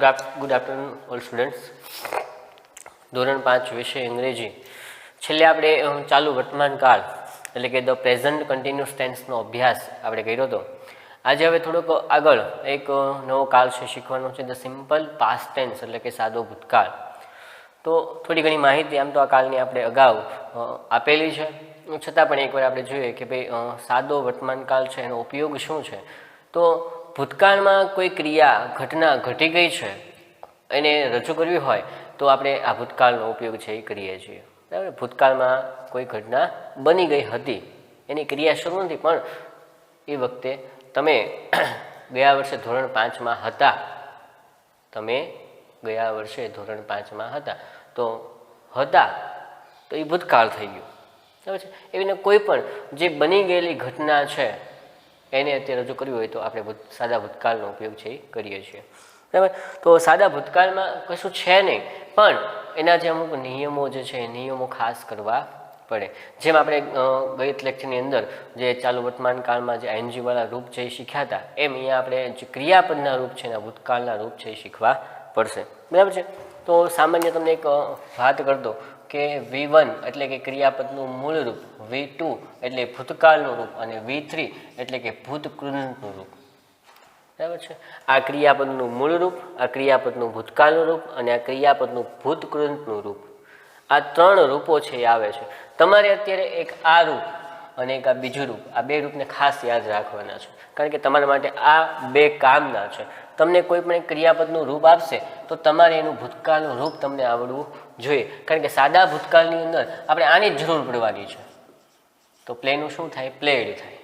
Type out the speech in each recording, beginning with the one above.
Good afternoon all students. ધોરણ 5 વિષય અંગ્રેજી. છેલ્લે આપણે ચાલુ વર્તમાન કાળ એટલે કે ધ પ્રેઝન્ટ કન્ટિન્યુઅસ ટેન્સનો અભ્યાસ આપણે કર્યો હતો. આજે હવે થોડોક આગળ એક નવો કાળ છે શીખવાનો છે, ધ સિમ્પલ પાસ્ટ ટેન્સ એટલે કે સાદો ભૂતકાળ. તો થોડી ઘણી માહિતી આમ તો આ કાળની આપણે અગાઉ આપેલી છે, છતાં પણ એકવાર આપણે જોઈએ કે ભાઈ સાદો વર્તમાન કાળ છે એનો ઉપયોગ શું છે. તો ભૂતકાળમાં કોઈ ક્રિયા ઘટના ઘટી ગઈ છે એને રજૂ કરવી હોય તો આપણે આ ભૂતકાળનો ઉપયોગ છે એ કરીએ છીએ. બરાબર. ભૂતકાળમાં કોઈ ઘટના બની ગઈ હતી, એની ક્રિયા શરૂ નથી, પણ એ વખતે તમે ગયા વર્ષે ધોરણ 5માં હતા, તમે ગયા વર્ષે ધોરણ 5માં હતા, તો એ ભૂતકાળ થઈ ગયું. બરાબર છે. એવી કોઈ પણ જે બની ગયેલી ઘટના છે એને અત્યારે રજૂ કરવી હોય તો આપણે સાદા ભૂતકાળનો ઉપયોગ છે એ કરીએ છીએ. બરાબર. તો સાદા ભૂતકાળમાં કશું છે નહીં, પણ એના જે અમુક નિયમો જે છે એ નિયમો ખાસ કરવા પડે. જેમ આપણે ગત લેક્ચરની અંદર જે ચાલુ વર્તમાન કાળમાં જે આઈએનજીવાળા રૂપ છે એ શીખ્યા હતા, એમ અહીંયા આપણે જે ક્રિયાપદના રૂપ છે એના ભૂતકાળના રૂપ છે એ શીખવા પડશે. બરાબર છે. તો સામાન્ય તમને એક વાત કરતો કે V1 એટલે કે ક્રિયાપદનું મૂળ રૂપ, V2 એટલે ભૂતકાળનું રૂપ અને V3 એટલે કે ભૂતકૃતનું રૂપ. બરાબર છે. આ ક્રિયાપદનું મૂળ રૂપ, આ ક્રિયાપદનું ભૂતકાળનું રૂપ અને આ ક્રિયાપદનું ભૂતકૃતનું રૂપ, આ ત્રણ રૂપો છે એ આવે છે. તમારે અત્યારે એક આ રૂપ અને એક આ બીજું રૂપ, આ બે રૂપને ખાસ યાદ રાખવાના છે, કારણ કે તમારા માટે આ બે કામના છે. તમને કોઈ પણ એક ક્રિયાપદનું રૂપ આપશે તો તમારે એનું ભૂતકાળનું રૂપ તમને આવડવું જોઈએ, કારણ કે સાદા ભૂતકાળની અંદર આપણે આની જ જરૂર પડવાની છે. તો પ્લેનું શું થાય? પ્લેડ થાય.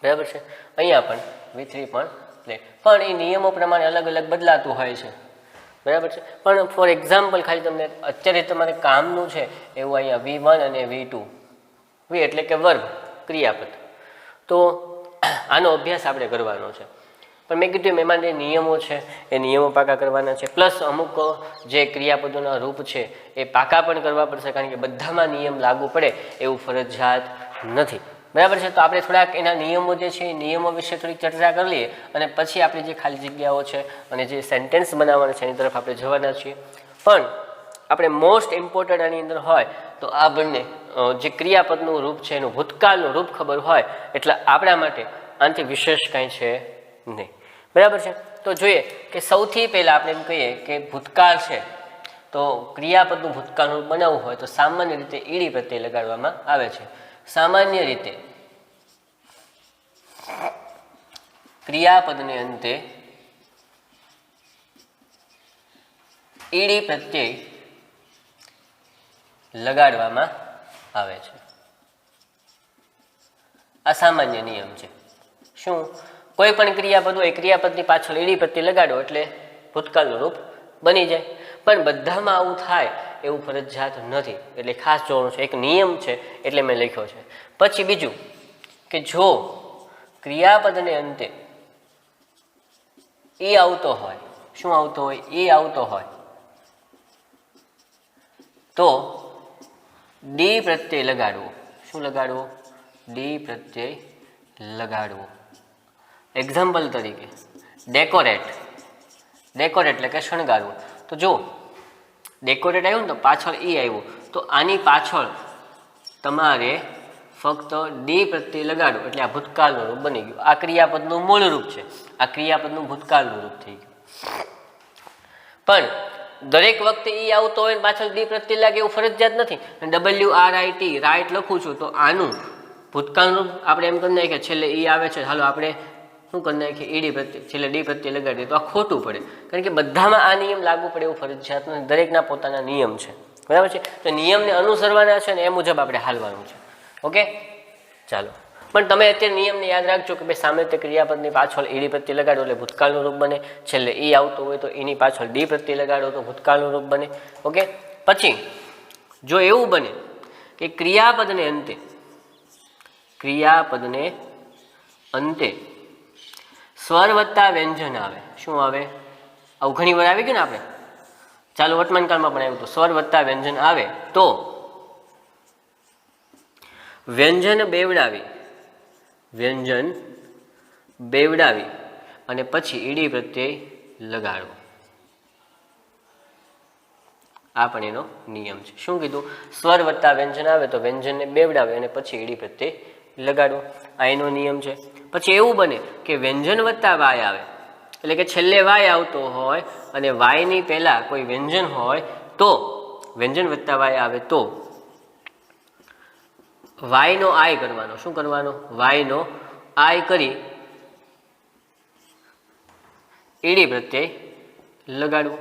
બરાબર છે. અહીંયા પણ V3 પણ પ્લે, પણ એ નિયમો પ્રમાણે અલગ અલગ બદલાતું હોય છે. બરાબર છે. પણ ફોર એક્ઝામ્પલ ખાલી તમને અત્યારે તમારે કામનું છે એવું અહીંયા V1 અને V2, V એટલે કે વર્બ, ક્રિયાપદ. તો આનો અભ્યાસ આપણે કરવાનો છે. પણ મેં કીધું એમાં જે નિયમો છે એ નિયમો પાકા કરવાના છે, પ્લસ અમુક જે ક્રિયાપદોના રૂપ છે એ પાકા પણ કરવા પડશે, કારણ કે બધામાં નિયમ લાગુ પડે એવું ફરજિયાત નથી. બરાબર છે. તો આપણે થોડાક એના નિયમો જે છે એ નિયમો વિશે થોડીક ચર્ચા કરી લઈએ અને પછી આપણી જે ખાલી જગ્યાઓ છે અને જે સેન્ટેન્સ બનાવવાના છે એની તરફ આપણે જવાના છીએ. પણ આપણે મોસ્ટ ઇમ્પોર્ટન્ટ આની અંદર હોય તો આ બંને જે ક્રિયાપદનું રૂપ છે એનું ભૂતકાળનું રૂપ ખબર હોય એટલે આપણા માટે આનાથી વિશેષ કંઈ છે નહીં. બરાબર છે. તો જોઈએ કે સૌથી પહેલાં આપણે એમ કહીએ કે ભૂતકાળ છે, તો ક્રિયાપદનું ભૂતકાળનું રૂપ બનાવવું હોય તો સામાન્ય રીતે ઈડી પ્રત્યય લગાડવામાં આવે છે. સામાન્ય રીતે ક્રિયાપદને અંતે ઈડી પ્રત્યય લગાડવામાં આવે છે. આ સામાન્ય નિયમ છે. શું? કોઈ પણ ક્રિયાપદ હોય, ક્રિયાપદની પાછળ ઈડી પ્રત્યય લગાડો એટલે ભૂતકાળનું રૂપ બની જાય. પણ બધામાં આવું થાય એવું ફરજિયાત નથી, એટલે ખાસ જોવાનું છે. એક નિયમ છે એટલે મેં લખ્યો છે. પછી બીજું કે જો ક્રિયાપદને અંતે એ આવતો હોય, શું આવતો હોય? એ આવતો હોય તો ડી પ્રત્યય લગાડવો. શું લગાડવો? ડી પ્રત્યય લગાડવો. એક્ઝામ્પલ તરીકે ડેકોરેટ, ડેકોરેટ એટલે કે શણગારવું. તો જો ડેકોરેટ આવ્યું ને તો પાછળ એ આવ્યું, તો આની પાછળ તમારે ફક્ત ડી પ્રત્યય લગાડો એટલે આ ભૂતકાળનું રૂપ બની ગયું. આ ક્રિયાપદનું મૂળ રૂપ છે, આ ક્રિયાપદનું ભૂતકાળનું રૂપ થઈ ગયું. પણ દરેક વખતે એ આવતો હોય પાછળ ડી પ્રત્યય લાગે એવું ફરજિયાત નથી. WRIT રાઈટ લખું છું તો આનું ભૂતકાળનું રૂપ આપણે એમ કરી નાખીએ છેલ્લે એ આવે છે, હાલો આપણે શું કરી નાખીએ ઈડી પ્રત્યય છેલ્લે ડી પ્રત્યય લગાડીએ તો આ ખોટું પડે, કારણ કે બધામાં આ નિયમ લાગુ પડે એવું ફરજિયાત નથી. દરેકના પોતાના નિયમ છે. બરાબર છે. તો નિયમને અનુસરવાના છે ને એ મુજબ આપણે હાલવાનું છે. ઓકે, ચાલો. પણ તમે અત્યારે નિયમને યાદ રાખજો કે ભાઈ સામે તે ક્રિયાપદની પાછળ ઈડી પ્રત્યય લગાડો એટલે ભૂતકાળનું રૂપ બને, છેલ્લે ઈ આવતો હોય તો એની પાછળ ડી પ્રત્યય લગાડો તો ભૂતકાળનું રૂપ બને. ઓકે. પછી જો એવું બને કે ક્રિયાપદને અંતે સ્વર વત્તા વ્યંજન આવે. શું આવે? આવું ઘણી વાર આવી ગયું ને, આપણે ચાલુ વર્તમાન કાળમાં પણ આવ્યું હતું. સ્વર વત્તા વ્યંજન આવે તો વ્યંજન બેવડાવી અને પછી ઈડી પ્રત્યય લગાડવો. આ પણ એનો નિયમ છે. શું કીધું? સ્વર વત્તા વ્યંજન આવે તો વ્યંજનને બેવડાવે અને પછી ઈડી પ્રત્યય લગાડવો. આ એનો નિયમ છે. પછી એવું બને કે વ્યંજન વત્તા વાય આવે, એટલે કે છેલ્લે વાય આવતો હોય અને વાયની પહેલા કોઈ વ્યંજન હોય તો વ્યંજન વત્તા વાય આવે તો વાયનો આય કરવાનો. શું કરવાનો? વાયનો આય કરી ઈડી પ્રત્યય લગાડવો.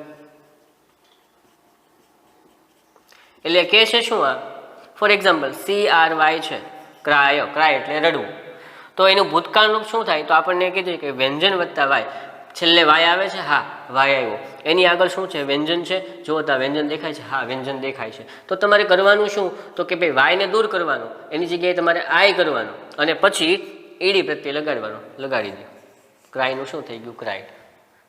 એટલે કે છે શું આ? ફોર એક્ઝામ્પલ CRY છે, ક્રાય, ક્રાય એટલે રડવું. તો એનું ભૂતકાળનું શું થાય? તો આપણને કીધું કે વ્યંજન વત્તા વાય, છેલ્લે વાય આવે છે, હા વાય આવ્યો, એની આગળ શું છે? વ્યંજન છે. જો ત્યાં વ્યંજન દેખાય છે, હા વ્યંજન દેખાય છે. તો તમારે કરવાનું શું? તો કે ભાઈ વાયને દૂર કરવાનું, એની જગ્યાએ તમારે આય કરવાનું અને પછી ઈડી પ્રત્યે લગાડવાનું. લગાડી દો. ક્રાયનું શું થઈ ગયું? ક્રાય.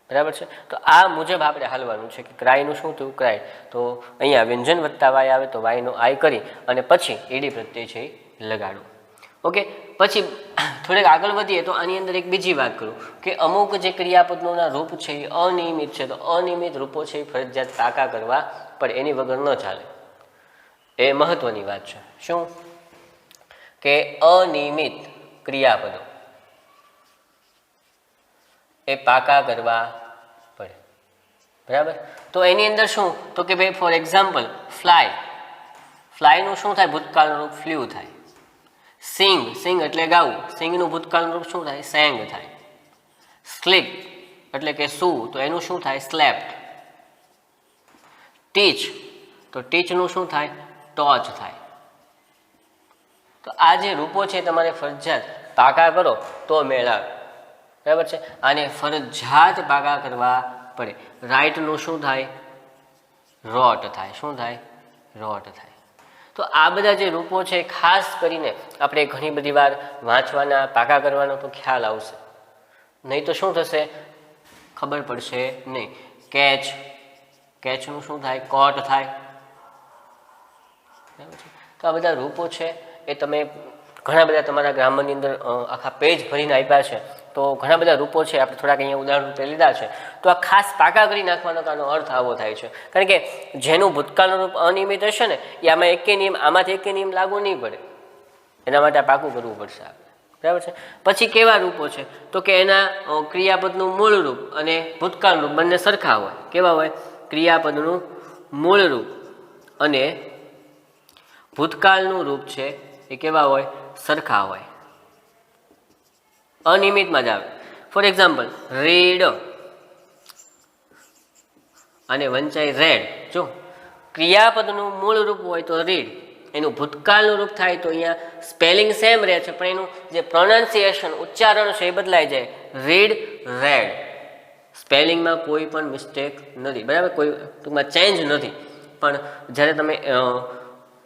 બરાબર છે. તો આ મુજબ આપણે હાલવાનું છે કે ક્રાયનું શું થયું? ક્રાય. તો અહીંયા વ્યંજન વત્તા વાય આવે તો વાયનો આય કરી અને પછી ઈડી પ્રત્યય છે લગાડો. ઓકે. પછી થોડેક આગળ વધીએ તો આની અંદર એક બીજી વાત કરું કે અમુક જે ક્રિયાપદોના રૂપ છે એ અનિયમિત છે. તો અનિયમિત રૂપો છે એ ફરજિયાત પાકા કરવા પડે, એની વગર ન ચાલે. એ મહત્વની વાત છે. શું? કે અનિયમિત ક્રિયાપદો એ પાકા કરવા પડે. બરાબર. તો એની અંદર શું? તો કે ભાઈ ફોર એક્ઝામ્પલ ફ્લાય, ફ્લાયનું શું થાય? ભૂતકાળનું રૂપ ફ્લ્યુ થાય. સિંગ, સિંગ એટલે ગાવું, સિંગનું ભૂતકાળનું રૂપ શું થાય? સેંગ થાય. સ્લીપ એટલે કે સૂવું, તો એનું શું થાય? સ્લેપ્ટ. ટીચ, તો ટીચનું શું થાય? ટોચ થાય. તો આ જે રૂપો છે તમારે ફરજિયાત પાકા કરો તો મેળ આવે. બરાબર છે. આને ફરજિયાત પાકા કરવા પડે. રાઇટનું શું થાય? રોટ થાય. શું થાય? રોટ થાય. તો આ બધા જે રૂપો છે ખાસ કરીને આપણે ઘણી બધી વાર વાંચવાના, પાકા કરવાનો તો ખ્યાલ આવશે, નહીં તો શું થશે? ખબર પડશે નહીં. કેચ, કેચનું શું થાય? કોટ થાય. બરાબર છે. તો આ બધા રૂપો છે એ તમે ઘણા બધા તમારા ગ્રામરની અંદર આખા પેજ ભરીને આપ્યા છે. તો ઘણા બધા રૂપો છે, આપણે થોડાક અહીંયા ઉદાહરણ રૂપે લીધા છે. તો આ ખાસ પાકા કરી નાખવાનો આનો અર્થ આવો થાય છે. કારણ કે જેનું ભૂતકાળનું રૂપ અનિયમિત હશે ને એ આમાં એકે નિયમ, આમાંથી એકે નિયમ લાગુ નહીં પડે. એના માટે આ પાકું કરવું પડશે આપણે. બરાબર છે. પછી કેવા રૂપો છે? તો કે એના ક્રિયાપદનું મૂળ રૂપ અને ભૂતકાળનું રૂપ બંને સરખા હોય. કેવા હોય? ક્રિયાપદનું મૂળ રૂપ અને ભૂતકાળનું રૂપ છે એ કેવા હોય? સરખા હોય. અનિયમિતમાં જ આવે. ફોર એક્ઝામ્પલ રીડ અને વંચાય રેડ. જો ક્રિયાપદનું મૂળ રૂપ હોય તો રીડ, એનું ભૂતકાળનું રૂપ થાય તો અહીંયા સ્પેલિંગ સેમ રહે છે પણ એનું જે પ્રોનાઉન્સિએશન, ઉચ્ચારણ છે એ બદલાઈ જાય. Read, red. સ્પેલિંગમાં કોઈ પણ મિસ્ટેક નથી. બરાબર. કોઈ ટૂંકમાં ચેન્જ નથી. પણ જ્યારે તમે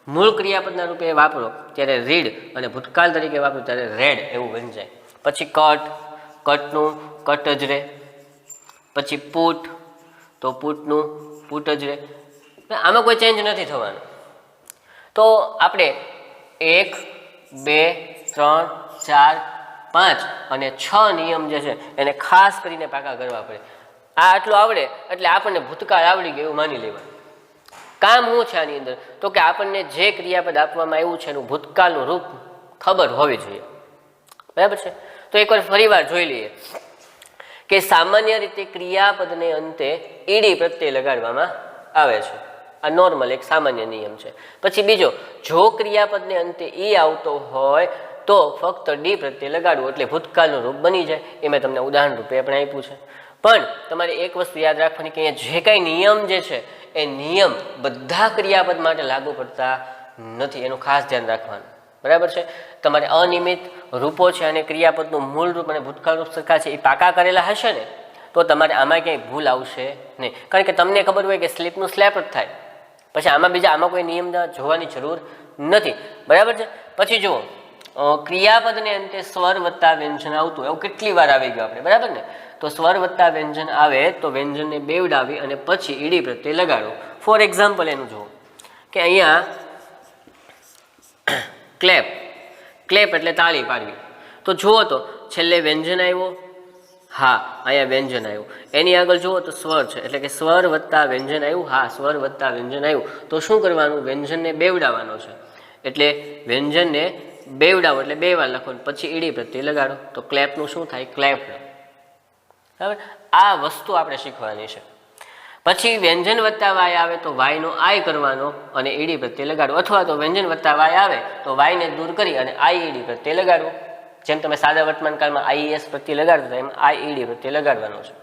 મૂળ ક્રિયાપદના રૂપે વાપરો ત્યારે રીડ અને ભૂતકાળ તરીકે વાપરો ત્યારે રેડ એવું બની જાય. પછી કટ, કટનું કટ જ રહે. પછી પુટ, તો પુટનું પુટ જ રહે. આમાં કોઈ ચેન્જ નથી થવાનો. તો આપણે 1, 2, 3, 4, 5 અને 6 નિયમ જે છે એને ખાસ કરીને પાકા કરવા પડે. આ આટલું આવડે એટલે આપણને ભૂતકાળ આવડી ગયું એવું માની લેવાનું. કામ શું છે આની અંદર? તો કે આપણને જે ક્રિયાપદ આપવામાં આવ્યું છે એનું ભૂતકાળનું રૂપ ખબર હોવી જોઈએ. બરાબર છે. તો એકવાર ફરીવાર જોઈ લઈએ કે સામાન્ય રીતે ક્રિયાપદને અંતે ઈડી પ્રત્યય લગાડવામાં આવે છે. આ નોર્મલ એક સામાન્ય નિયમ છે. પછી બીજો, જો ક્રિયાપદને અંતે ઈ આવતો હોય તો ફક્ત ડી પ્રત્યય લગાડવું એટલે ભૂતકાળનું રૂપ બની જાય. એ મેં તમને ઉદાહરણ રૂપે આપણે આપ્યું છે. પણ તમારે એક વસ્તુ યાદ રાખવાની કે અહીંયા જે કાંઈ નિયમ જે છે એ નિયમ બધા ક્રિયાપદ માટે લાગુ પડતા નથી. એનું ખાસ ધ્યાન રાખવાનું. બરાબર છે. તમારે અનિયમિત રૂપો છે અને ક્રિયાપદનું મૂળ રૂપ અને ભૂતકાળ રૂપ સરખા છે એ પાકા કરેલા હશે ને તો તમારે આમાં ક્યાંય ભૂલ આવશે નહીં. કારણ કે તમને ખબર હોય કે સ્લીપનું સ્લેપ જ થાય. પછી આમાં કોઈ નિયમ જોવાની જરૂર નથી. બરાબર છે. પછી જુઓ, ક્રિયાપદને અંતે સ્વર વત્તા વ્યંજન આવતું એવું કેટલી વાર આવી ગયું આપણે. બરાબર ને. તો સ્વર વત્તા વ્યંજન આવે તો વ્યંજનને બેવડાવી અને પછી ઈડી પ્રત્યય લગાડો. ફોર એક્ઝામ્પલ એનું જુઓ કે અહીંયા ક્લેપ, ક્લેપ એટલે તાળી પાડવી. તો જુઓ તો છેલ્લે વ્યંજન આવ્યો હા, અહીંયા વ્યંજન આવ્યું. એની આગળ જુઓ તો સ્વર છે, એટલે કે સ્વર વત્તા વ્યંજન આવ્યું. હા, સ્વર વત્તા વ્યંજન આવ્યું. તો શું કરવાનું? વ્યંજનને બેવડાવવાનો છે, એટલે વ્યંજનને બેવડાવો એટલે બે વાર લખો, પછી ઈડી પ્રત્યય લગાડો. તો ક્લેપનું શું થાય? ક્લેપ. બરાબર, આ વસ્તુ આપણે શીખવાની છે. પછી વ્યંજન વત્તા વાય આવે તો વાયનો આય કરવાનો અને ઈડી પ્રત્યય લગાડો, અથવા તો વ્યંજન વત્તા વાય આવે તો વાયને દૂર કરી અને આઈ ઈડી પ્રત્યય લગાડવો. જેમ તમે સાદા વર્તમાન કાળમાં આઈએસ પ્રત્યય લગાડતા એમ આઈ ઈડી પ્રત્યય લગાડવાનો છે.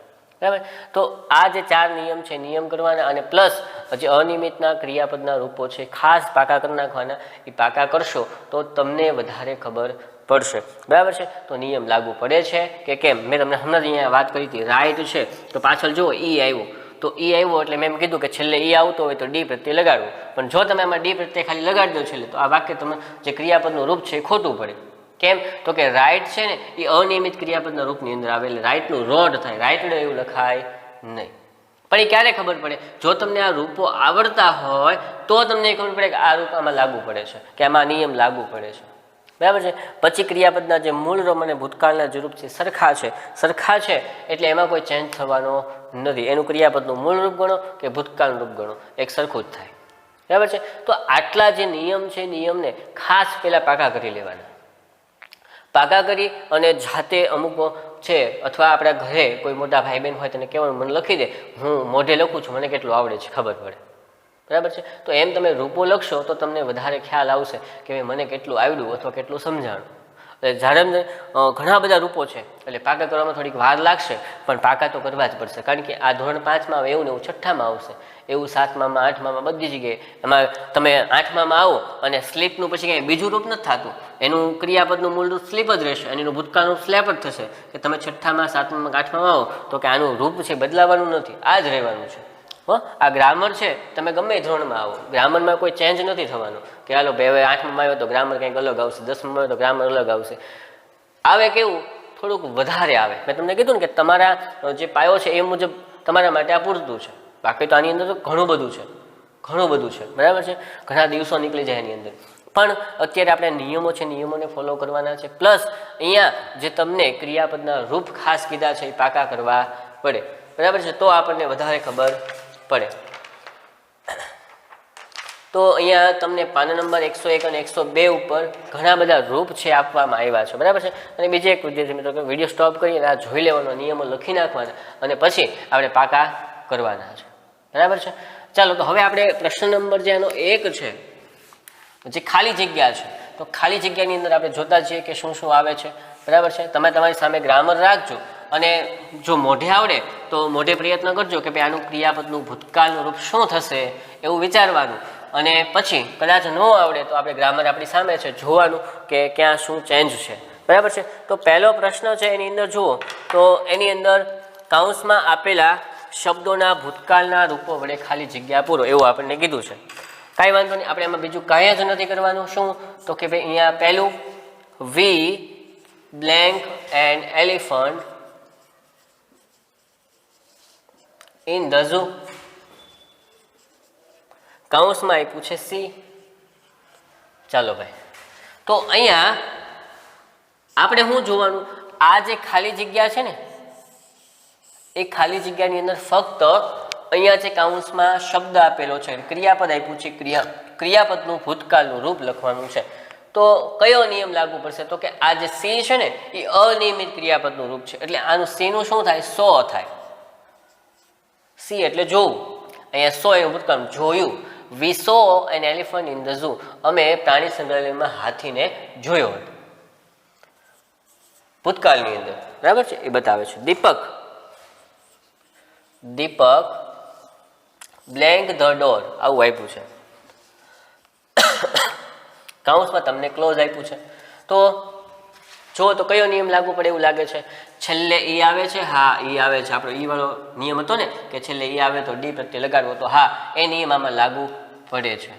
બરાબર, તો આ જે 4 નિયમ છે નિયમ કરવાના, અને પ્લસ જે અનિયમિતના ક્રિયાપદના રૂપો છે ખાસ પાકા કરી નાખવાના. એ પાકા કરશો તો તમને વધારે ખબર પડશે. બરાબર છે, તો નિયમ લાગુ પડે છે કે કેમ? મેં તમને હમણાં જ અહીંયા વાત કરી હતી. રાઈટ છે તો પાછળ જુઓ ઈ આવ્યો, તો ઈ આવ્યો એટલે મેં એમ કીધું કે છેલ્લે ઈ આવતો હોય તો ડી પ્રત્યય લગાડવું. પણ જો તમે આમાં ડી પ્રત્યય ખાલી લગાડી દો છેલ્લે, તો આ વાક્ય તમે જે ક્રિયાપદનું રૂપ છે એ ખોટું પડે. કેમ? તો કે રાઈટ છે ને એ અનિયમિત ક્રિયાપદના રૂપની અંદર આવે, એટલે રાઈટનું રોડ થાય, રાઈટડ એવું લખાય નહીં. પણ એ ક્યારે ખબર પડે? જો તમને આ રૂપો આવડતા હોય તો તમને ખબર પડે કે આ રૂપ આમાં લાગુ પડે છે, કે આમાં નિયમ લાગુ પડે છે. બરાબર છે. પછી ક્રિયાપદના જે મૂળ રૂપ અને ભૂતકાળના જે રૂપ છે સરખા છે એટલે એમાં કોઈ ચેન્જ થવાનો નથી. એનું ક્રિયાપદનું મૂળ રૂપ ગણો કે ભૂતકાળનું રૂપ ગણો, એક સરખું જ થાય. બરાબર છે. તો આટલા જે નિયમ છે નિયમને ખાસ પહેલાં પાકા કરી લેવાના. પાકા કરી અને જાતે અમુક છે અથવા આપણા ઘરે કોઈ મોટા ભાઈ બહેન હોય તેને કહેવાનું મને લખી દે, હું મોઢે લખું છું, મને કેટલું આવડે છે ખબર પડે. બરાબર છે. તો એમ તમે રૂપો લખશો તો તમને વધારે ખ્યાલ આવશે કે મને કેટલું આવડ્યું અથવા કેટલું સમજાણું. એટલે જ્યારે ઘણા બધા રૂપો છે એટલે પાકા કરવામાં થોડીક વાર લાગશે, પણ પાકા તો કરવા જ પડશે. કારણ કે આ ધોરણ 5માં આવે એવું ને એવું 6ઠામાં આવશે, એવું 7માં 8માં બધી જગ્યાએ. એમાં તમે 8માં આવો અને સ્લીપનું પછી કંઈ બીજું રૂપ નથી થતું, એનું ક્રિયાપદનું મૂળ રૂપ સ્લીપ જ રહેશે અને એનું ભૂતકાળનું સ્લેપ જ થશે. કે તમે 6ઠામાં 7માં 8માં આવો તો કે આનું રૂપ છે બદલાવાનું નથી, આ જ રહેવાનું છે. આ ગ્રામર છે, તમે ગમે ધોરણમાં આવો ગ્રામરમાં કોઈ ચેન્જ નથી થવાનું કે હાલો ભાઈ 8માં આવ્યો તો ગ્રામર કંઈક અલગ આવશે, 10માં આવ્યો તો ગ્રામર અલગ આવશે. આવે કેવું? થોડુંક વધારે આવે. મેં તમને કીધું ને કે તમારા જે પાયો છે એ મુજબ તમારા માટે આ પૂરતું છે. બાકી તો આની અંદર તો ઘણું બધું છે. બરાબર છે, ઘણા દિવસો નીકળી જાય એની અંદર. પણ અત્યારે આપણે નિયમો છે નિયમોને ફોલો કરવાના છે. પ્લસ અહીંયા જે તમને ક્રિયાપદના રૂપ ખાસ કીધા છે એ પાકા કરવા પડે. બરાબર છે, તો આપણને વધારે ખબર પડે. તો અહીંયા તમને પાના નંબર 101 અને 102 ઉપર ઘણા બધા રૂપ છે આપવામાં આવ્યા છે. બરાબર છે. અને બીજી એક વિદ્યાર્થી મિત્રો કે વિડીયો સ્ટોપ કરી અને આ જોઈ લેવાનો, નિયમો લખી નાખવાના અને પછી આપણે પાકા કરવાના છે. બરાબર છે. ચાલો, તો હવે આપણે પ્રશ્ન નંબર જે એનો 1 છે, જે ખાલી જગ્યા છે, તો ખાલી જગ્યાની અંદર આપણે જોતા છીએ કે શું શું આવે છે. બરાબર છે. તમે તમારી સામે ગ્રામર રાખજો અને જો મોઢે આવડે તો મોઢે પ્રયત્ન કરજો કે ભાઈ આનું ક્રિયાપદનું ભૂતકાળનું રૂપ શું થશે એવું વિચારવાનું. અને પછી કદાચ ન આવડે તો આપણે ગ્રામર આપણી સામે છે, જોવાનું કે ક્યાં શું ચેન્જ છે. બરાબર છે. તો પહેલો પ્રશ્ન છે એની અંદર જુઓ તો એની અંદર કૌંસમાં આપેલા શબ્દોના ભૂતકાળના રૂપો વડે ખાલી જગ્યા પૂરો એવું આપણને કીધું છે. કાંઈ વાંધો નહીં, આપણે એમાં બીજું કાંઈ જ નથી કરવાનું. શું? તો કે ભાઈ અહીંયા પહેલું we blank and elephant in the zoo, કૌંસમાં આપ્યું છે સી. ચાલો ભાઈ, તો અહીંયા આપણે શું જોવાનું? આ જે ખાલી જગ્યા છે ને એ ખાલી જગ્યાની અંદર ફક્ત અહીંયા જે કૌંસમાં શબ્દ આપેલો છે, ક્રિયાપદ આપ્યું છે, ક્રિયાપદનું ભૂતકાળનું રૂપ લખવાનું છે. તો કયો નિયમ લાગુ પડશે? તો કે આ જે સી છે ને એ અનિયમિત ક્રિયાપદનું રૂપ છે, એટલે આનું સીનું શું થાય? સો થાય. સી એટલે જોવું. અહીંયા સો એનું ભૂતકાળ જોયું. We saw an elephant in the zoo, અમે પ્રાણી સંગ્રહાલયમાં હાથીને જોયો હતો ભૂતકાળની અંદર. બરાબર છે, એ બતાવે છે. દીપક બ્લેન્ક ધ ડોર, આવું આપ્યું છે. કૌંસમાં તમને ક્લોઝ આપ્યું છે. તો જો તો કયો નિયમ લાગુ પડે એવું લાગે છે? છેલ્લે ઈ આવે છે. હા, ઈ આવે છે. આપણો ઈ વાળો નિયમ હતો ને કે છેલ્લે ઈ આવે તો ડી પ્રત્યે લગાડવો, તો હા એ નિયમ આમાં લાગુ પડે છે.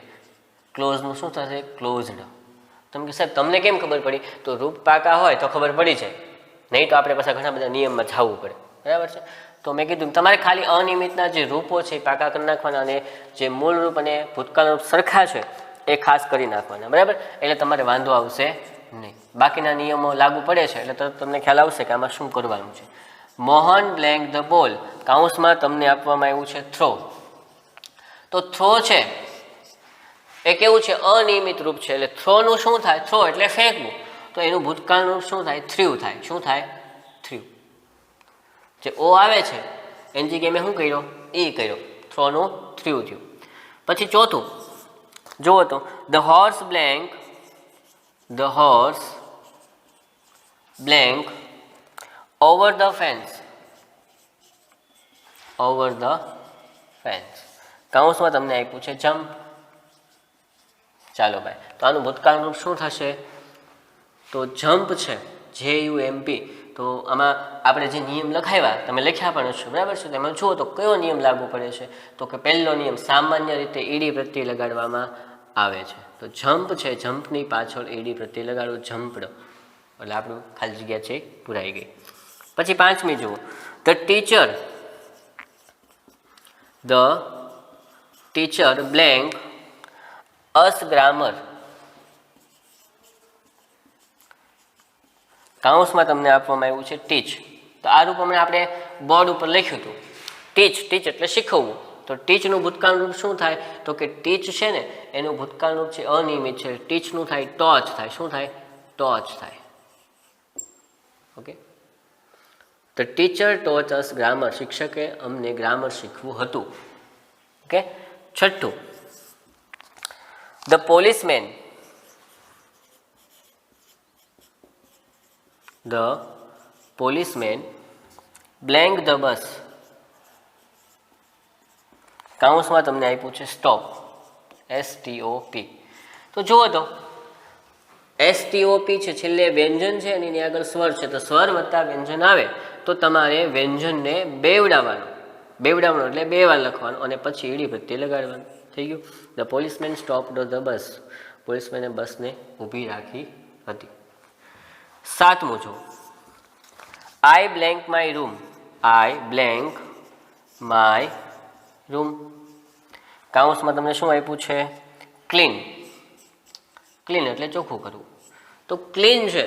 ક્લોઝનું શું થશે? ક્લોઝડ. તમે કે સાહેબ તમને કેમ ખબર પડી? તો રૂપ પાકા હોય તો ખબર પડી જાય, નહીં તો આપણે પાછા ઘણા બધા નિયમમાં જવું પડે. બરાબર છે. તો મેં કીધું તમારે ખાલી અનિયમિતના જે રૂપો છે એ પાકા કરી નાખવાના અને જે મૂળ રૂપ અને ભૂતકાળ રૂપ સરખા છે એ ખાસ કરી નાખવાના. બરાબર, એટલે તમારે વાંધો આવશે નહીં. બાકીના નિયમો લાગુ પડે છે એટલે તરત તમને ખ્યાલ આવશે કે આમાં શું કરવાનું છે. મોહન બ્લેન્ક ધ બોલ, કાઉન્સમાં તમને આપવામાં આવ્યું છે થ્રો. તો થ્રો છે એ કેવું છે? અનિયમિત રૂપ છે. એટલે થ્રોનું શું થાય? થ્રો એટલે ફેંકવું, તો એનું ભૂતકાળનું શું થાય? થ્રીવ થાય. શું થાય? થ્રીવ. જે ઓ આવે છે એની જગ્યાએ મેં શું કર્યો? ઈ કર્યો. થ્રોનું થ્રીવ થયું. પછી ચોથું જુઓ તો the horse blank over the fence. Over the fence, કાઉન્સમાં તમને આપ્યું છે જમ્પ. ચાલો ભાઈ, તો આનું ભૂતકાળનું શું થશે? તો જમ્પ છે, JUMP. તો આમાં આપણે જે નિયમ લખાવ્યા તમે લખ્યા પણ છો, બરાબર છે? તેમાં જુઓ તો કયો નિયમ લાગુ પડે છે? તો કે પહેલો નિયમ, સામાન્ય રીતે ઈડી પ્રત્યય લગાડવામાં આવે છે. તો જમ્પ છે, જમ્પની પાછળ ઈડી પ્રત્યય લગાડો, જમ્પડ, એટલે આપણું ખાલી જગ્યા છે પૂરાઈ ગઈ. પછી પાંચમી જુઓ, the teacher blank us grammar. કાઉન્સમાં તમને આપવામાં આવ્યું છે ટીચ. તો આ રૂપ હમણાં આપણે બોર્ડ ઉપર લખ્યું હતું. ટીચ એટલે શીખવવું. તો ટીચનું ભૂતકાળ રૂપ શું થાય? તો કે ટીચ છે ને એનું ભૂતકાળ રૂપ છે અનિયમિત છે. ટીચનું થાય ટોચ થાય. શું થાય? ટોચ થાય. ઓકે, તો ટીચર ટોચ અસ ગ્રામર, શિક્ષકે અમને ગ્રામર શીખવું હતું. ઓકે. છઠ્ઠું, the policeman blank the bus. કાઉન્સમાં તમને આપ્યું છે સ્ટોપ, STOP. તો જુઓ તો STOP છે, છેલ્લે વ્યંજન છે અને એની આગળ સ્વર છે. તો સ્વર વત્તા વ્યંજન આવે તો તમારે વ્યંજનને બેવડાવવાનું એટલે બે વાર લખવાનું અને પછી ઈડી પ્રત્યય લગાડવાનું. થઈ ગયું. The policeman stopped the bus, પોલીસમેને બસને ઊભી રાખી હતી. સાતમું જુઓ, આઈ બ્લેન્ક માય રૂમ. કાઉન્સમાં તમને શું આપ્યું છે? ક્લીન એટલે ચોખ્ખું કરવું. તો ક્લીન છે,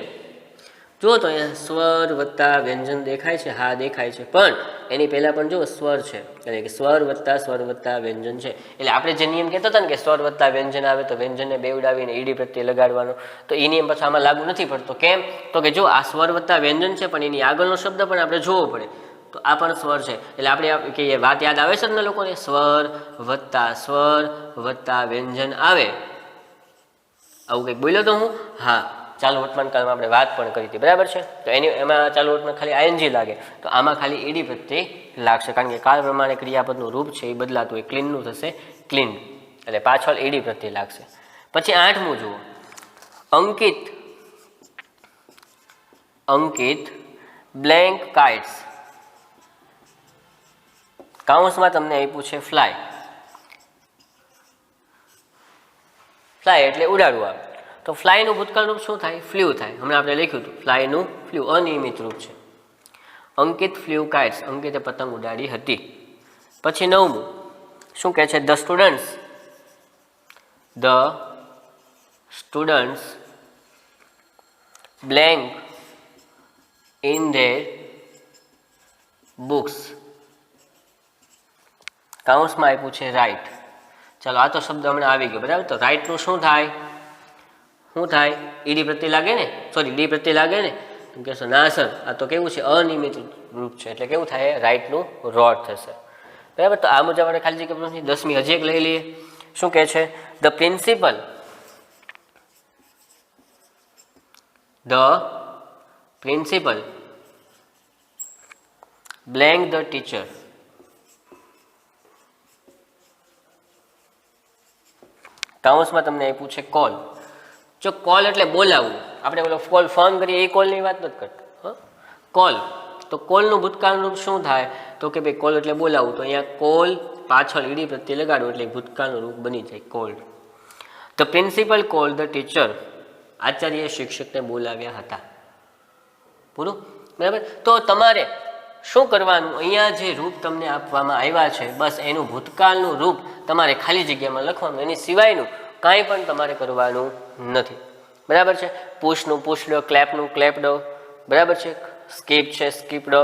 જુઓ તો અહીંયા સ્વર વત્તા વ્યંજન દેખાય છે. હા, દેખાય છે, પણ એની પહેલાં પણ જુઓ સ્વર છે, એટલે કે સ્વર વત્તા વ્યંજન છે. એટલે આપણે જે નિયમ કહેતા હતા ને કે સ્વર વત્તા વ્યંજન આવે તો વ્યંજનને બેવડાવીને ઈડી પ્રત્યે લગાડવાનો, તો એ નિયમ પછી આમાં લાગુ નથી પડતો. કેમ? તો કે જો આ સ્વર વત્તા વ્યંજન છે, પણ એની આગળનો શબ્દ પણ આપણે જોવો પડે. તો આ પણ સ્વર છે, એટલે આપણે કહીએ વાત યાદ આવે છે ને લોકોને? સ્વર વત્તા વ્યંજન આવે, આવું કંઈક બોલ્યો તો હું? હા, ચાલુ વર્તમાન કાળમાં આપણે વાત પણ કરી હતી, બરાબર છે? તો એમાં ચાલુ વર્તમાન ખાલી ING લાગે, તો આમાં ખાલી ઈડી પ્રત્યય લાગશે, કારણ કે કાળ પ્રમાણે ક્રિયાપદનું રૂપ છે એ બદલાતું હોય. ક્લીનનું થશે ક્લીન, એટલે પાછળ ઈડી પ્રત્યય લાગશે. પછી આઠમું જુઓ, અંકિત બ્લેન્ક કાઇટ્સ. કાઉન્સમાં તમને આપ્યું છે ફ્લાય એટલે ઉડાડવું આવે. તો ફ્લાયનું ભૂતકાળ રૂપ શું થાય? ફ્લ્યુ થાય. હમણાં આપણે લખ્યું હતું ફ્લાયનું ફ્લ્યુ, અનિયમિત રૂપ છે. અંકિત ફ્લ્યુ કાઇટ્સ, અંકિતે પતંગ ઉડાડી હતી. પછી નવમું શું કહે છે? The students blank in their books. કાઉન્સમાં આપ્યું છે રાઇટ. ચાલો, આ તો શબ્દ હમણાં આવી ગયો, બરાબર? તો રાઇટનું શું થાય? ઈડી પ્રત્યય લાગે ને? ડી પ્રત્યય લાગે ને? તમે કહેશો ના સર, આ તો કેવું છે? અનિયમિત રૂપ છે, એટલે કેવું થાય? રાઇટનું રોડ થશે, બરાબર? તો આ મુજબ આપણે ખાલી જગ્યા 10મી હજી એક લઈ લઈએ. શું કહે છે? The principal blank the teacher. કાઉન્સમાં તમને આપ્યું છે કોલ. જો કોલ એટલે બોલાવવું, આપણે પેલો કોલ ફોન કરીએ એ કોલની વાત નથી કરતા. કોલ, તો કોલનું ભૂતકાળ રૂપ શું થાય? તો કે ભાઈ કોલ એટલે બોલાવવું, તો અહીંયા કોલ પાછળ ઈડી પ્રત્યે લગાડવું એટલે ભૂતકાળનું રૂપ બની જાય cold. The principal call the teacher, Acharya શિક્ષકને બોલાવ્યા હતા. પૂરું, બરાબર? તો તમારે શું કરવાનું? અહીંયા જે રૂપ તમને આપવામાં આવ્યા છે, બસ એનું ભૂતકાળનું રૂપ તમારે ખાલી જગ્યામાં લખવાનું, એની સિવાયનું કાંઈ પણ તમારે કરવાનું નથી, બરાબર છે? પુશનું પુશડો, ક્લેપનું ક્લેપડો, બરાબર છે? સ્કીપ છે સ્કીપડો,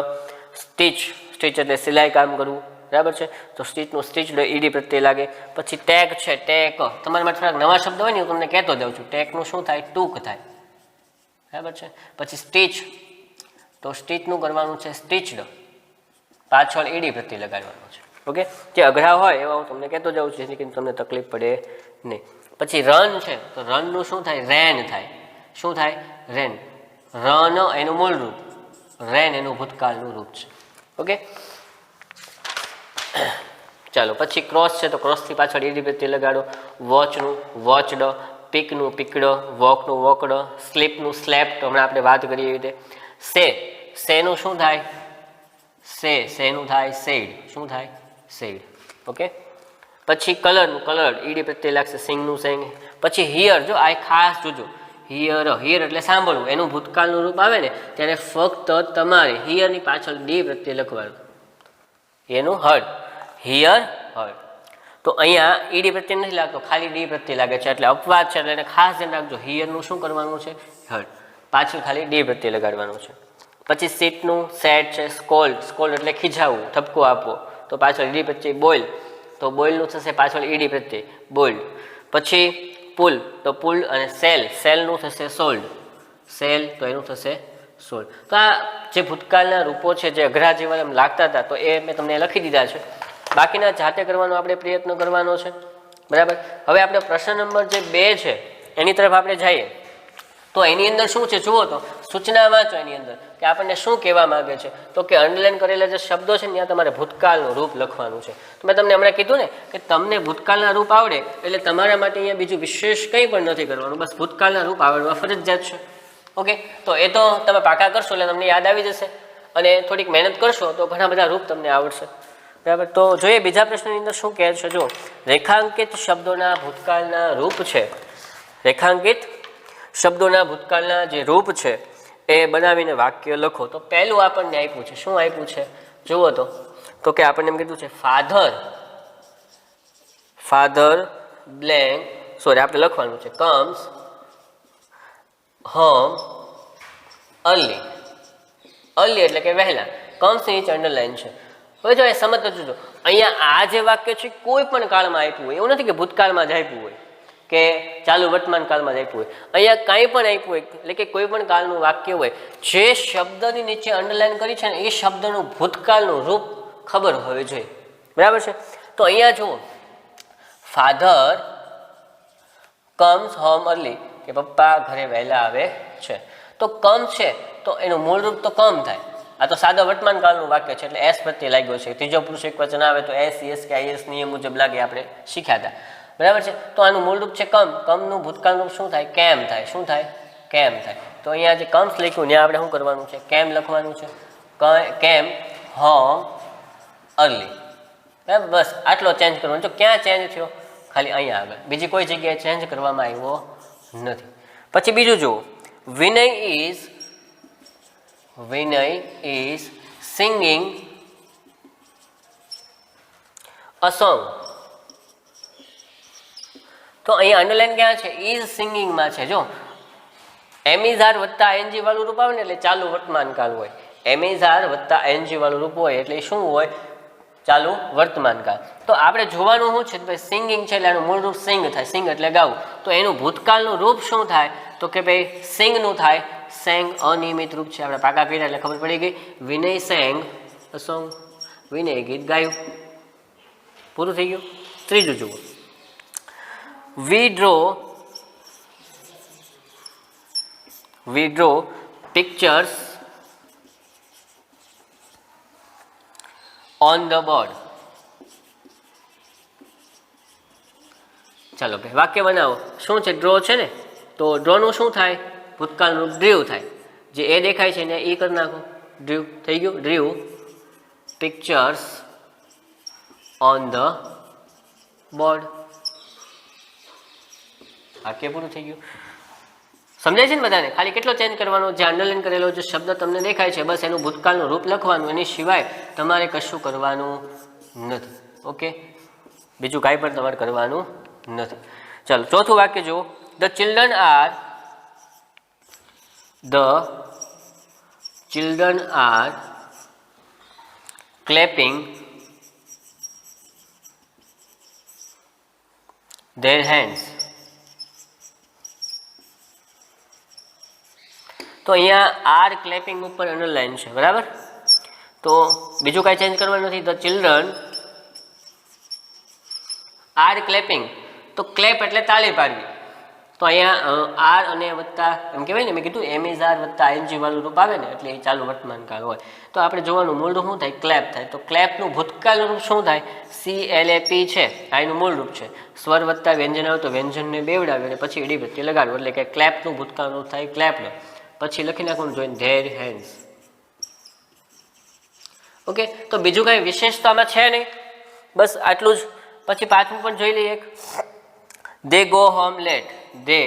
સ્ટીચ, સ્ટીચ એટલે સિલાઈ કામ કરવું, બરાબર છે. તો સ્ટીચનું સ્ટીચ ઈડી પ્રત્યે લાગે. પછી ટેક છે, ટેક તમારા માટે થોડાક નવા શબ્દ હોય ને હું તમને કહેતો જાઉં છું. ટેકનું શું થાય? ટૂંક થાય, બરાબર છે. પછી સ્ટીચ, તો સ્ટીચનું કરવાનું છે સ્ટીચડ, પાછળ ઈડી પ્રત્યે લગાડવાનું છે. ઓકે, જે અઘરા હોય એવા હું તમને કહેતો જાઉં છું જેથી કરીને તમને તકલીફ પડે નહીં. પછી રન છે, તો રનનું શું થાય? રેન થાય. શું થાય? રેન. રન એનું મૂળ રૂપ, રેન એનું ભૂતકાળનું રૂપ છે. ઓકે, ચાલો. પછી ક્રોસ છે, તો ક્રોસથી પાછળ ઈડી પ્રત્યે લગાડો. વોચનું વોચડ, પીકનું પીકડ, વોકનું વોકડ, સ્લીપનું સ્લેપ્ટ, હમણાં આપણે વાત કરીએ એવી રીતે. સેનું શું થાય? સેનું થાય સેડ. શું થાય? સેડ. ઓકે, પછી કલરનું કલર્ડ, ઈડી પ્રત્યે લાગશે. સિંગનું સેંગ. પછી હિયર, જો આ ખાસ જોજો, હિયર, હિયર એટલે સાંભળવું, એનું ભૂતકાળનું રૂપ આવે ને ત્યારે ફક્ત તમારે હિયરની પાછળ ડી પ્રત્યે લખવાનું, એનું હર્ડ, હિયર હર્ડ. તો અહીંયા ઈડી પ્રત્યે નથી લાગતો, ખાલી ડી પ્રત્યે લાગે છે એટલે અપવાદ છે, એટલે એને ખાસ ધ્યાન રાખજો. હિયરનું શું કરવાનું છે? હર્ડ, પાછળ ખાલી ડી પ્રત્યે લગાડવાનું છે. પછી સીટનું સેટ છે. સ્કોલ્ડ, સ્કોલ્ડ એટલે ખીજાવવું, ઠપકો આપવો, તો પાછળ ઈડી પ્રત્યે બોઇલ, તો બોઇલનું થશે પાછળ ઈડી પ્રત્યે બોઇલ્ડ. પછી પુલ, તો પુલ અને સેલ, સેલનું થશે સોલ્ડ, સેલ તો એનું થશે સોલ્ડ. તો આ જે ભૂતકાળના રૂપો છે જે અઘરા જેવા એમ લાગતા હતા તો એ મેં તમને લખી દીધા છે. બાકીના જાતે કરવાનો આપણે પ્રયત્ન કરવાનો છે, બરાબર. હવે આપણે પ્રશ્ન નંબર જે 2 છે એની તરફ આપણે જઈએ. તો એની અંદર શું છે જુઓ, તો સૂચના વાંચો. એની અંદર કે આપણને શું કહેવા માંગે છે, તો કે અંડરલાઈન કરેલા જે શબ્દો છે ને ત્યાં તમારે ભૂતકાળનું રૂપ લખવાનું છે. તો મેં તમને હમણાં કીધું ને કે તમને ભૂતકાળના રૂપ આવડે એટલે તમારા માટે અહીંયા બીજું વિશેષ કંઈ પણ નથી કરવાનું, બસ ભૂતકાળના રૂપ આવડવા ફરજિયાત છે. ઓકે, તો એ તો તમે પાકા કરશો એટલે તમને યાદ આવી જશે, અને થોડીક મહેનત કરશો તો ઘણા બધા રૂપ તમને આવડશે, બરાબર. તો જોઈએ બીજા પ્રશ્નની અંદર શું કહે છે. જો રેખાંકિત શબ્દોના ભૂતકાળના રૂપ છે, રેખાંકિત શબ્દોના ભૂતકાળના જે રૂપ છે એ બનાવીને વાક્ય લખો. તો પહેલું આપણને આપ્યું છે, શું આપ્યું છે જુઓ, તો કે આપણને એમ કીધું છે ફાધર, ફાધર બ્લેન્ક, સોરી આપણે લખવાનું છે કમ્સ હોમ અર્લી, અર્લી એટલે કે વહેલા, કમ્સ નીચે અંડરલાઈન છે. હવે જો એ સમજતો જોજો, અહીંયા આ જે વાક્ય છે કોઈ પણ કાળમાં આપ્યું હોય, એવું નથી કે ભૂતકાળમાં જ આપ્યું હોય કે ચાલુ વર્તમાન કાળમાં જ આપ્યું હોય. અહીંયા કાંઈ પણ આપ્યું હોય એટલે કે કોઈ પણ કાળનું વાક્ય હોય, જે શબ્દની નીચે અંડરલાઈન કરી છે ને એ શબ્દનું ભૂતકાળનું રૂપ ખબર હોવી જોઈએ, બરાબર છે. તો અહીંયા જુઓ, ફાધર કમ્સ હોમ અર્લી, કે પપ્પા ઘરે વહેલા આવે છે. તો કમ છે તો એનું મૂળ રૂપ તો કમ થાય. આ તો સાદા વર્તમાન કાળનું વાક્ય છે એટલે એસ પ્રત્યે લાગ્યો છે. ત્રીજો પુરુષ એક વચન આવે તો એસ, એસ કે આઈએસ નિયમ મુજબ લાગે, આપણે શીખ્યા હતા, બરાબર છે. તો આનું મૂળ રૂપ છે કમ, કમનું ભૂતકાળનું રૂપ શું થાય? કેમ થાય. શું થાય? કેમ થાય. તો અહીંયા જે કમ્સ લખ્યું ત્યાં આપણે શું કરવાનું છે? કેમ લખવાનું છે. કેમ હોમ અર્લી, બરાબર. બસ આટલો ચેન્જ કરવાનો. જો ક્યાં ચેન્જ થયો? ખાલી અહીંયા આગળ, બીજી કોઈ જગ્યાએ ચેન્જ કરવામાં આવ્યો નથી. પછી બીજું જુઓ, વિનય ઇઝ સિંગિંગ અ સોંગ. તો અહીંયા અંડરલાઈન ક્યાં છે? ઇઝ સિંગિંગમાં છે. જો એમિઝાર વત્તા એનજી વાળું રૂપ આવે ને એટલે ચાલુ વર્તમાન કાળ હોય. એમિઝાર વત્તા એનજી વાળું રૂપ હોય એટલે શું હોય? ચાલુ વર્તમાન કાળ. તો આપણે જોવાનું શું છે? ભાઈ સિંગિંગ છે એટલે એનું મૂળ રૂપ સિંગ થાય. સિંગ એટલે ગાવું. તો એનું ભૂતકાળનું રૂપ શું થાય? તો કે ભાઈ સિંગનું થાય. સેંગ અનિયમિત રૂપ છે, આપણે પાકા કર્યા એટલે ખબર પડી ગઈ. વિનય સેંગ અ સોંગ, વિનય ગીત ગાયું, પૂરું થઈ ગયું. ત્રીજું જુઓ, we draw pictures on the board. ચાલો ભાઈ વાક્ય બનાવો. શું છે? ડ્રો છે ને, તો ડ્રોનું શું થાય? ભૂતકાળનું રૂપ ડ્રીવ થાય. જે એ દેખાય છે ને એ કરી નાખો, ડ્રીવ થઈ ગયું. ડ્રીવ પિક્ચર્સ ઓન ધ બોર્ડ. વાક્ય પૂરું થઈ ગયું. સમજાય છે ને બધાને? ખાલી કેટલો ચેન્જ કરવાનો? જે અંડરલાઈન કરેલો જે શબ્દ તમને દેખાય છે બસ એનું ભૂતકાળનું રૂપ લખવાનું, એની સિવાય તમારે કશું કરવાનું નથી. ઓકે, બીજું કાંઈ પણ તમારે કરવાનું નથી. ચાલો ચોથું વાક્ય જુઓ, the children are clapping their hands. તો અહીંયા આર ક્લેપિંગ ઉપર અંડરલાઇન છે, બરાબર. તો બીજું કાંઈ ચેન્જ કરવાનું નથી. ધ ચિલ્ડ્રન આર ક્લેપિંગ, તો ક્લેપ એટલે તાળી પાડવી. તો અહીંયા આર અને વત્તા એમ કહેવાય ને, મેં કીધું એમ ઇઝ આર વત્તા આઈએનજી વાળું રૂપ આવે ને એટલે એ ચાલુ વર્તમાન કાળ હોય. તો આપણે જોવાનું મૂળ રૂપ શું થાય, ક્લેપ થાય. તો ક્લેપનું ભૂતકાળનું રૂપ શું થાય, CLAP છે, આ એનું મૂળ રૂપ છે. સ્વર વત્તા વ્યંજન આવે તો વ્યંજનને બેવડાવે અને પછી ઈડી પ્રત્યે લગાડવું, એટલે કે ક્લેપનું ભૂતકાળનું રૂપ થાય ક્લેપનું. પછી લખી નાખવાનું જોઈને ધેર હેન્ડ્સ. ઓકે, તો બીજું કાંઈ વિશેષ તો આમાં છે નહીં, બસ આટલું જ. પછી પાછું પણ જોઈ લઈએ. They go home late, they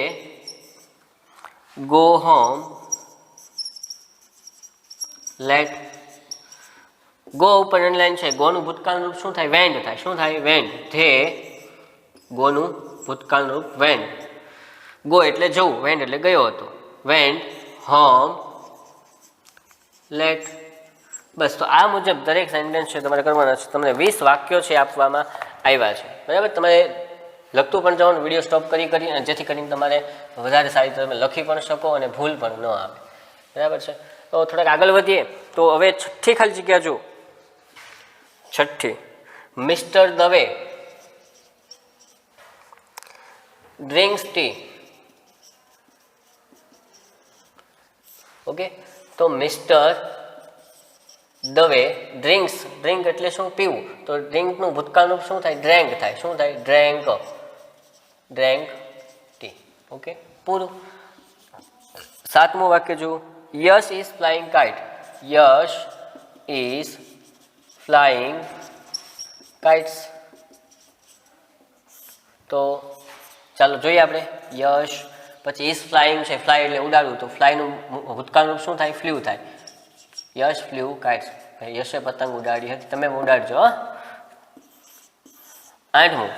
go home late. Go ઉપર અંડરલાઇન છે. ગોનું ભૂતકાળનું રૂપ શું થાય, વેન્ડ થાય. શું થાય, વેન્ડ. ધે ગોનું ભૂતકાળનું રૂપ વેન્ડ. ગો એટલે જવું, વેન્ડ એટલે ગયો હતો. Wand home late. બસ, તો આ મુજબ દરેક સેન્ટેન્સ છે તમારે કરવાના છે. તમને 20 વાક્યો છે આપવામાં આવ્યા છે, બરાબર. તમારે લખતું પણ જવાનું, વિડીયો સ્ટોપ કરી અને જેથી કરીને તમારે વધારે સારી રીતે તમે લખી પણ શકો અને ભૂલ પણ ન આવે, બરાબર છે. તો થોડાક આગળ વધીએ. તો હવે છઠ્ઠી ખાલી જગ્યા જુઓ. છઠ્ઠી, mister Dave drinks T. Okay, તો મિસ્ટર દવે ડ્રિંક્સ, ડ્રિંક એટલે શું, પીવું. તો ડ્રિંકનું ભૂતકાળનું શું થાય, ડ્રેન્ક થાય. શું થાય, ડ્રેન્ક. Drank T. ઓકે, પૂરું. 7મું વાક્ય જુઓ. Yash is flying kite. Yash is flying kites. તો ચાલો જોઈએ આપણે. યશ પછી ઇઝ ફ્લાઇંગ છે, ફ્લાય એટલે ઉડાડવું. તો ફ્લાયનું ભૂતકાળનું શું થાય, ફ્લ્યુ થાય. યશ ફ્લ્યુ કાઇટ્સ. યશે પતંગ ઉડાડી હતી, તમે ઉડાડજો. 8મું,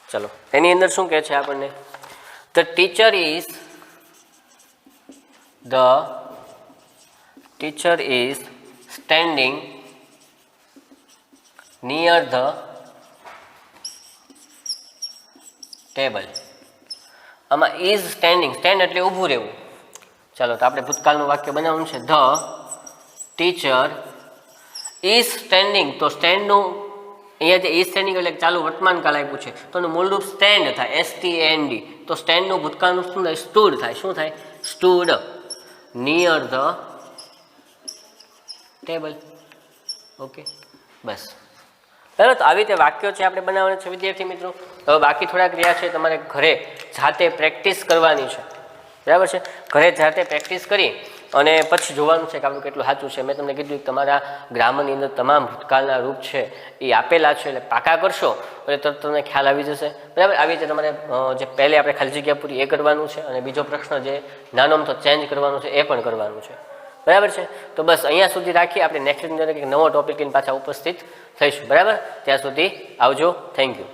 ચલો એની અંદર શું કહે છે આપણને, the teacher is standing near the table. આમાં ઇઝ સ્ટેન્ડિંગ, સ્ટેન્ડ એટલે ઊભું રહેવું. ચાલો, તો આપણે ભૂતકાળનું વાક્ય બનાવવાનું છે. The teacher is standing. તો સ્ટેન્ડનું અહીંયા જે ઇઝ સ્ટેન્ડિંગ એટલે ચાલુ વર્તમાન કાળ આપ્યું છે, તો એનું મૂળરૂપ સ્ટેન્ડ થાય, STAND. તો સ્ટેન્ડનું ભૂતકાળનું શું થાય, સ્ટૂડ થાય. શું થાય, stood near the table. Okay, બસ, બરાબર. તો આવી રીતે વાક્યો છે આપણે બનાવવાના છે વિદ્યાર્થી મિત્રો. હવે બાકી થોડાક રહ્યા છે, તમારે ઘરે જાતે પ્રેક્ટિસ કરવાની છે, બરાબર છે. ઘરે જાતે પ્રેક્ટિસ કરી અને પછી જોવાનું છે કે આપણું કેટલું સાચું છે. મેં તમને કીધું કે તમારા ગ્રામરની અંદર તમામ ભૂતકાળના રૂપ છે એ આપેલા છે, એટલે પાકા કરશો એટલે તરત તમને ખ્યાલ આવી જશે, બરાબર. આવી રીતે તમારે જે પહેલે આપણે ખાલી જગ્યા પૂરી એ કરવાનું છે, અને બીજો પ્રશ્ન જે નાનો અમથો ચેન્જ કરવાનું છે એ પણ કરવાનું છે, બરાબર છે. તો બસ અહીંયા સુધી રાખી. આપણે નેક્સ્ટ અંદર એક નવો ટોપિક લઈને પાછા ઉપસ્થિત થઈશું, બરાબર. ત્યાં સુધી આવજો. Thank you.